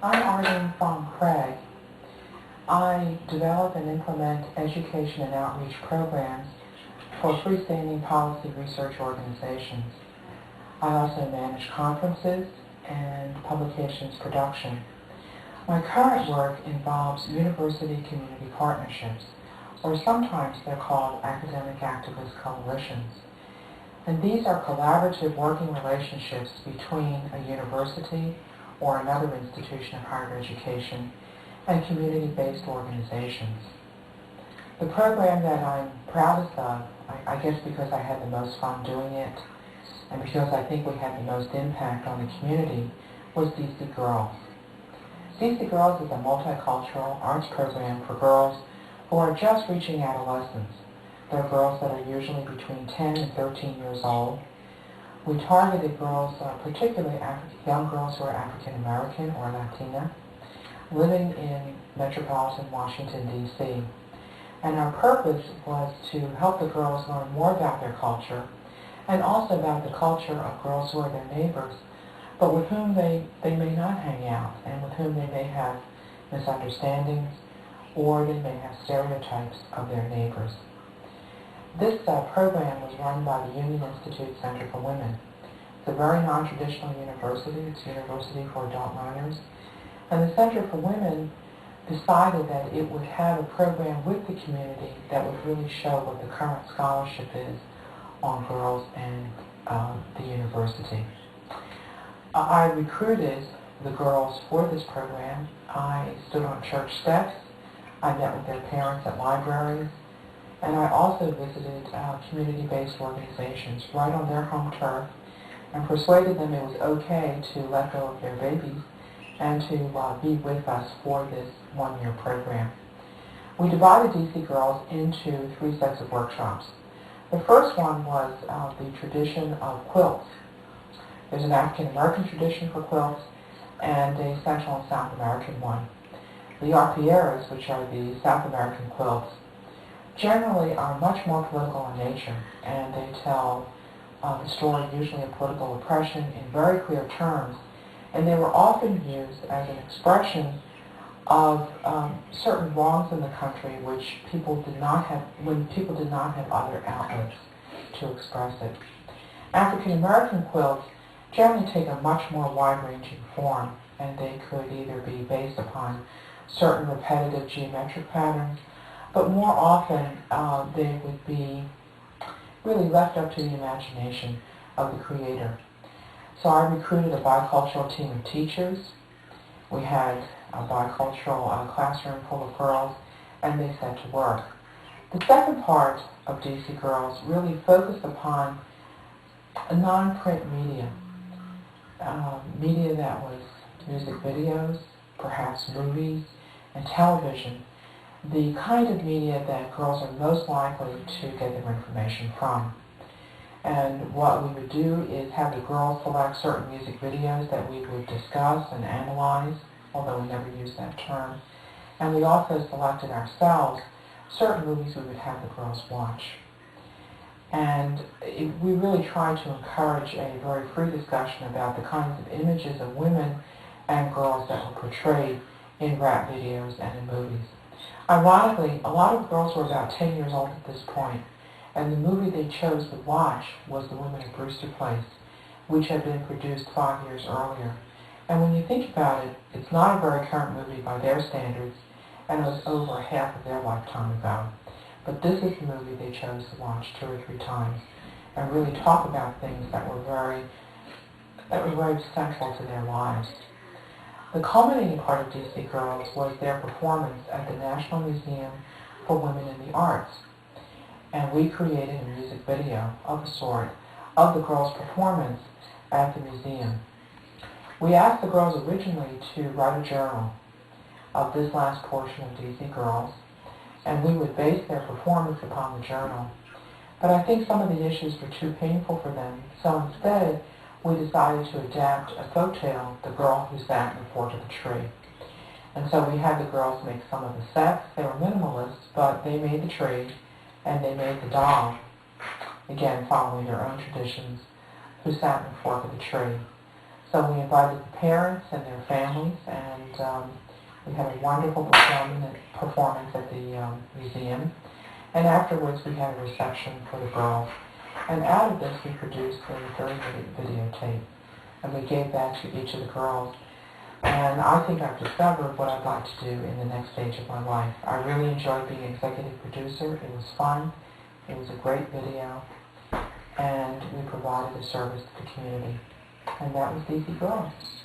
I'm Arlene Fong Craig. I develop and implement education and outreach programs for freestanding policy research organizations. I also manage conferences and publications production. My current work involves university-community partnerships, or sometimes they're called academic activist coalitions. And these are collaborative working relationships between a university or another institution of higher education and community-based organizations. The program that I'm proudest of, I guess because I had the most fun doing it, and because I think we had the most impact on the community, was DC Girls. DC Girls is a multicultural arts program for girls who are just reaching adolescence. They're girls that are usually between 10 and 13 years old. We targeted girls, particularly young girls who are African American or Latina, living in metropolitan Washington, D.C. And our purpose was to help the girls learn more about their culture and also about the culture of girls who are their neighbors, but with whom they may not hang out and with whom they may have misunderstandings or they may have stereotypes of their neighbors. This program was run by the Union Institute Center for Women. It's a very non-traditional university. It's a university for adult learners. And the Center for Women decided that it would have a program with the community that would really show what the current scholarship is on girls and the university. I recruited the girls for this program. I stood on church steps. I met with their parents at libraries. And I also visited community-based organizations right on their home turf and persuaded them it was okay to let go of their babies and to be with us for this one-year program. We divided DC Girls into 3 sets of workshops. The first one was the tradition of quilts. There's an African American tradition for quilts and a Central and South American one. The arpilleras, which are the South American quilts, generally are much more political in nature, and they tell the story usually of political oppression in very clear terms, and they were often used as an expression of certain wrongs in the country which people did not have, when people did not have other outlets to express it. African American quilts generally take a much more wide-ranging form, and they could either be based upon certain repetitive geometric patterns, but more often they would be really left up to the imagination of the creator. So I recruited a bicultural team of teachers. We had a bicultural classroom full of girls, and they set to work. The second part of DC Girls really focused upon a non-print media, media that was music videos, perhaps movies, and television, the kind of media that girls are most likely to get their information from. And what we would do is have the girls select certain music videos that we would discuss and analyze, although we never used that term. And we also selected ourselves certain movies we would have the girls watch. And we really tried to encourage a very free discussion about the kinds of images of women and girls that were portrayed in rap videos and in movies. Ironically, a lot of girls were about 10 years old at this point, and the movie they chose to watch was The Women of Brewster Place, which had been produced 5 years earlier. And when you think about it, it's not a very current movie by their standards, and it was over half of their lifetime ago. But this is the movie they chose to watch 2 or 3 times and really talk about things that were very central to their lives. The culminating part of DC Girls was their performance at the National Museum for Women in the Arts. And we created a music video of a sort of the girls' performance at the museum. We asked the girls originally to write a journal of this last portion of DC Girls, and we would base their performance upon the journal. But I think some of the issues were too painful for them, so instead we decided to adapt a folk tale, The Girl Who Sat in the Fork of the Tree. And so we had the girls make some of the sets. They were minimalists, but they made the tree, and they made the doll, again following their own traditions, who sat in the fork of the tree. So we invited the parents and their families, and we had a wonderful performance at the museum. And afterwards, we had a reception for the girls. And out of this, we produced a 30-minute videotape. And we gave that to each of the girls. And I think I've discovered what I'd like to do in the next stage of my life. I really enjoyed being executive producer. It was fun. It was a great video. And we provided a service to the community. And that was DC Girls.